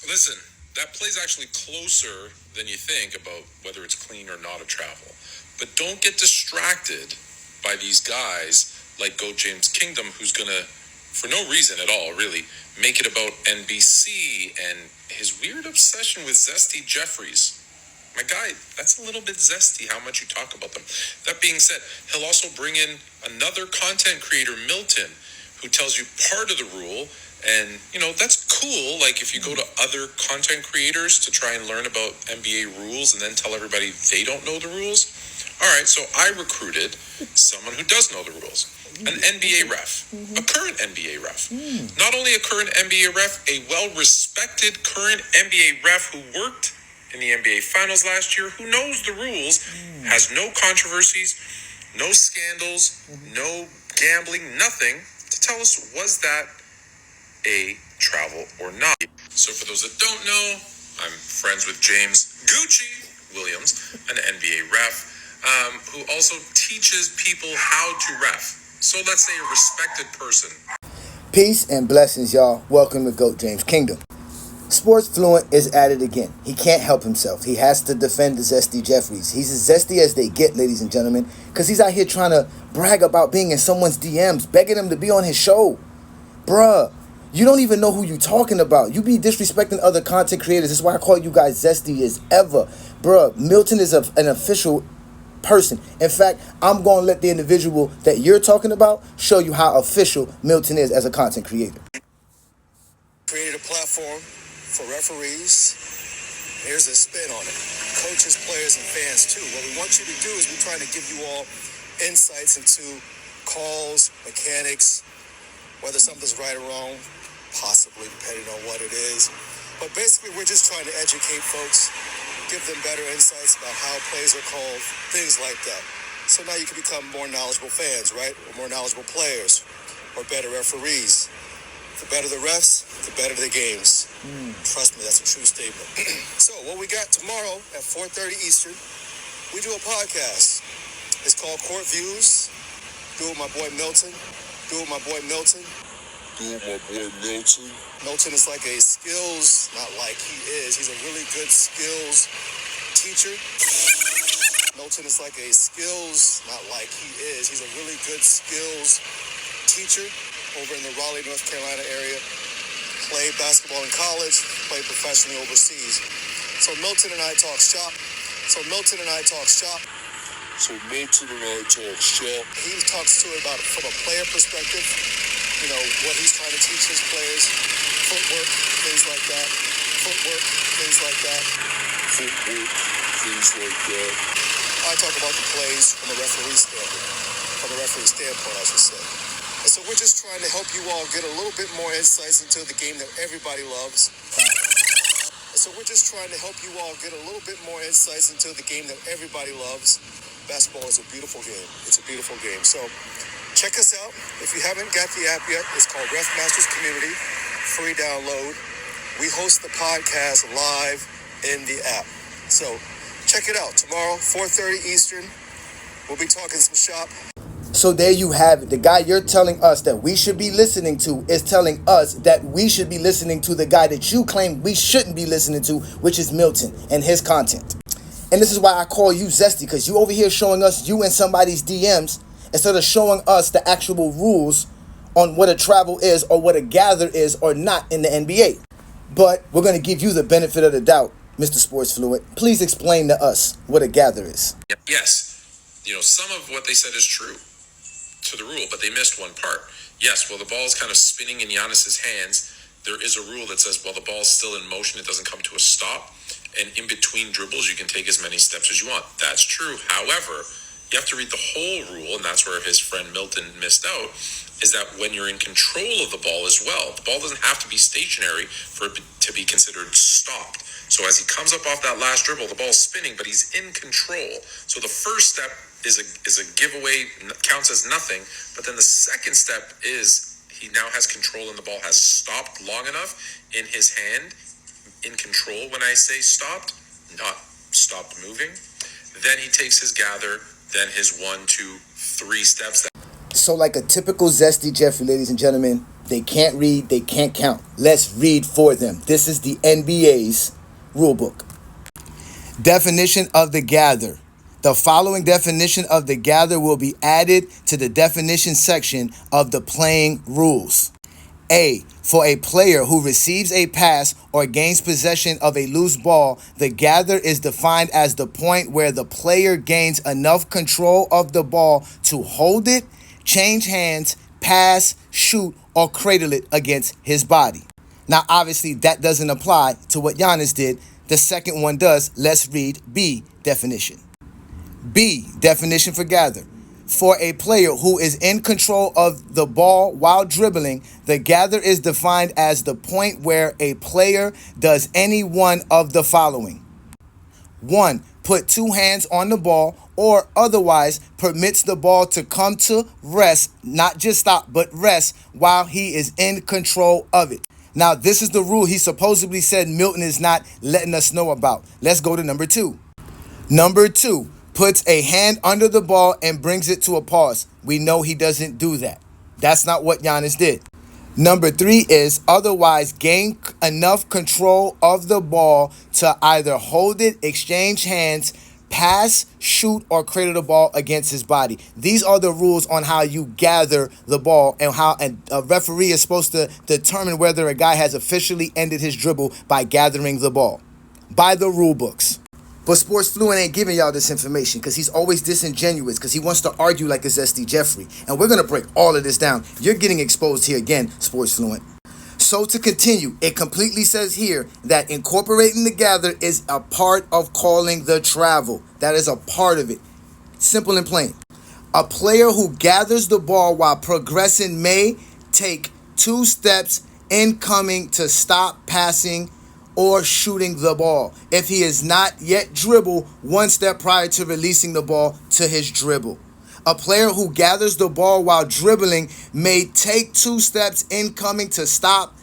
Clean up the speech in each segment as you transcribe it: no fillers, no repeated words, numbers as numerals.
Listen, that play's actually closer than you think about whether it's clean or not a travel. But don't get distracted by these guys like Goat James Kingdom, who's going to, for no reason at all, really, make it about NBC and his weird obsession with Zesty Jeffries. My guy, that's a little bit zesty how much you talk about them. That being said, he'll also bring in another content creator, Milton, who tells you part of the rule. And, that's cool. Like, if you go to other content creators to try and learn about NBA rules and then tell everybody they don't know the rules. All right, so I recruited someone who does know the rules. An NBA ref, a current NBA ref. Not only a current NBA ref, a well-respected current NBA ref who worked in the NBA Finals last year, who knows the rules, has no controversies, no scandals, no gambling, nothing, to tell us, was that a travel or not? So for those that don't know, I'm friends with James Gucci Williams, an NBA ref, who also teaches people how to ref. So let's say a respected person. Peace and blessings, y'all. Welcome to Goat James Kingdom. Sports Fluent is at it again. He can't help himself. He has to defend the Zesty Jeffries. He's as zesty as they get, ladies and gentlemen, because he's out here trying to brag about being in someone's DMs, begging them to be on his show. Bruh, you don't even know who you talking about. You be disrespecting other content creators. That's why I call you guys zesty as ever. Bruh, Milton is an official person. In fact, I'm going to let the individual that you're talking about show you how official Milton is as a content creator. Created a platform for referees. Here's a spin on it. Coaches, players, and fans too. What we want you to do is we're trying to give you all insights into calls, mechanics, whether something's right or wrong, possibly depending on what it is. But basically, we're just trying to educate folks, give them better insights about how plays are called, things like that. So now you can become more knowledgeable fans, right? Or more knowledgeable players, or better referees. The better the refs, the better the games. Trust me, that's a true statement. So what we got tomorrow at 4:30 Eastern, we do a podcast. It's called Court Views. Do it with my boy Milton. Milton is like a skills, not like he is. He's a really good skills teacher. Milton is like a skills, not like he is. He's a really good skills teacher over in the Raleigh, North Carolina area. Played basketball in college, played professionally overseas. So Milton and I talk shop. He talks to it about from a player perspective, what he's trying to teach his players, footwork, things like that. I talk about the plays from a referee standpoint, I should say. And so we're just trying to help you all get a little bit more insights into the game that everybody loves. Basketball is a beautiful game. It's a beautiful game. So check us out. If you haven't got the app yet, it's called Ref Masters Community. Free download. We host the podcast live in the app. So check it out. Tomorrow, 4:30 Eastern. We'll be talking some shop. So there you have it. The guy you're telling us that we should be listening to is telling us that we should be listening to the guy that you claim we shouldn't be listening to, which is Milton and his content. And this is why I call you zesty, because you over here showing us you in somebody's DMs instead of showing us the actual rules on what a travel is or what a gather is or not in the NBA. But we're going to give you the benefit of the doubt, Mr. Sports Fluent. Please explain to us what a gather is. Yes, some of what they said is true to the rule, but they missed one part. Yes, well, the ball is kind of spinning in Giannis's hands. There is a rule that says, while the ball is still in motion, it doesn't come to a stop. And in between dribbles, you can take as many steps as you want. That's true. However, you have to read the whole rule, and that's where his friend Milton missed out, is that when you're in control of the ball as well, the ball doesn't have to be stationary for it to be considered stopped. So as he comes up off that last dribble, the ball's spinning, but he's in control. So the first step is a giveaway, counts as nothing. But then the second step is he now has control and the ball has stopped long enough in his hand, in control when I say stopped, not stopped moving. Then he takes his gather, then his 1, 2, 3 steps. So like a typical zesty Jeffrey, ladies and gentlemen, They can't read, they can't count. Let's read for them. This is the NBA's rulebook. Definition of the gather. The following definition of the gather will be added to the definition section of the playing rules. A. For a player who receives a pass or gains possession of a loose ball, the gather is defined as the point where the player gains enough control of the ball to hold it, change hands, pass, shoot, or cradle it against his body. Now, obviously, that doesn't apply to what Giannis did. The second one does. Let's read B definition. B definition for gather. For a player who is in control of the ball while dribbling, the gather is defined as the point where a player does any one of the following. 1. Put two hands on the ball or otherwise permits the ball to come to rest, not just stop, but rest while he is in control of it. Now, this is the rule he supposedly said Milton is not letting us know about. Let's go to number 2. Number 2. Puts a hand under the ball and brings it to a pause. We know he doesn't do that. That's not what Giannis did. Number 3 is otherwise gain enough control of the ball to either hold it, exchange hands, pass, shoot, or cradle the ball against his body. These are the rules on how you gather the ball and how a referee is supposed to determine whether a guy has officially ended his dribble by gathering the ball by the rule books. But Sports Fluent ain't giving y'all this information because he's always disingenuous because he wants to argue like a zesty Jeffrey. And we're going to break all of this down. You're getting exposed here again, Sports Fluent. So to continue, it completely says here that incorporating the gather is a part of calling the travel. That is a part of it. Simple and plain. A player who gathers the ball while progressing may take 2 steps incoming to stop passing or shooting the ball if he is not yet dribble 1 step prior to releasing the ball to his dribble. A player who gathers the ball while dribbling may take 2 steps incoming to stop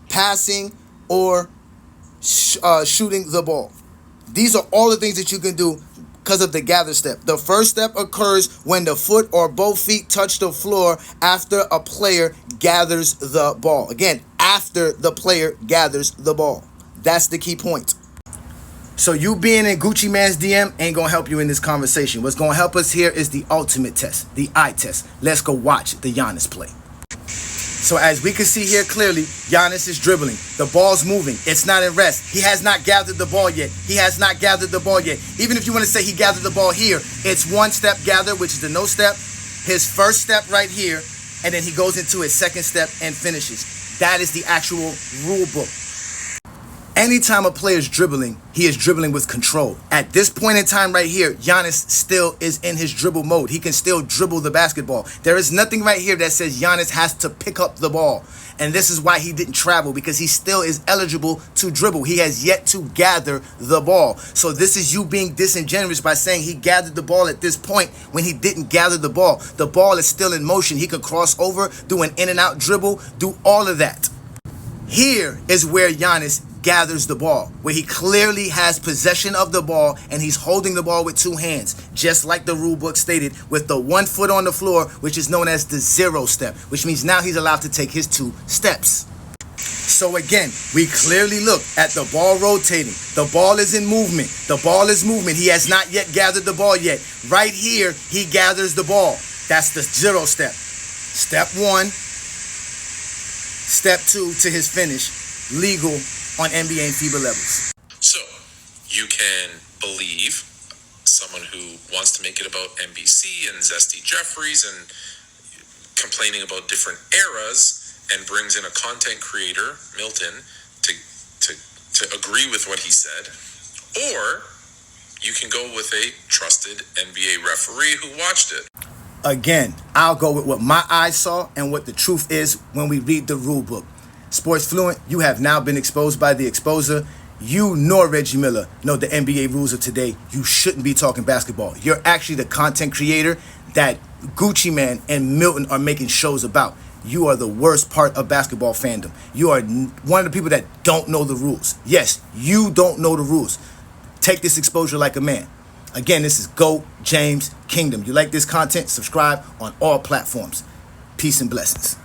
passing or shooting the ball. These are all the things that you can do because of the gather step. The first step occurs when the foot or both feet touch the floor after a player gathers the ball. Again, after the player gathers the ball. That's the key point. So you being in Gucci Man's DM ain't going to help you in this conversation. What's going to help us here is the ultimate test, the eye test. Let's go watch the Giannis play. So as we can see here clearly, Giannis is dribbling. The ball's moving. It's not in rest. He has not gathered the ball yet. He has not gathered the ball yet. Even if you want to say he gathered the ball here, it's 1 step gather, which is the no step, his first step right here, and then he goes into his second step and finishes. That is the actual rule book. Anytime a player is dribbling, he is dribbling with control. At this point in time right here, Giannis still is in his dribble mode. He can still dribble the basketball. There is nothing right here that says Giannis has to pick up the ball. And this is why he didn't travel, because he still is eligible to dribble. He has yet to gather the ball. So this is you being disingenuous by saying he gathered the ball at this point when he didn't gather the ball. The ball is still in motion. He could cross over, do an in and out dribble, do all of that. Here is where Giannis gathers the ball, where he clearly has possession of the ball and he's holding the ball with 2 hands, just like the rule book stated, with the 1 foot on the floor, which is known as the 0 step, which means now he's allowed to take his 2 steps. So again, we clearly look at the ball rotating. The ball is in movement. The ball is movement. He has not yet gathered the ball yet. Right here, he gathers the ball. That's the 0 step. Step 1, step 2 to his finish, legal on NBA and FIBA levels. So, you can believe someone who wants to make it about NBC and Zesty Jeffries and complaining about different eras and brings in a content creator, Milton, to agree with what he said. Or you can go with a trusted NBA referee who watched it. Again, I'll go with what my eyes saw and what the truth is when we read the rule book. Sports Fluent, you have now been exposed by the exposer. You nor Reggie Miller know the NBA rules of today. You shouldn't be talking basketball. You're actually the content creator that Gucci Man and Milton are making shows about. You are the worst part of basketball fandom. You are one of the people that don't know the rules. Yes, you don't know the rules. Take this exposure like a man. Again, this is GOAT James Kingdom. You like this content? Subscribe on all platforms. Peace and blessings.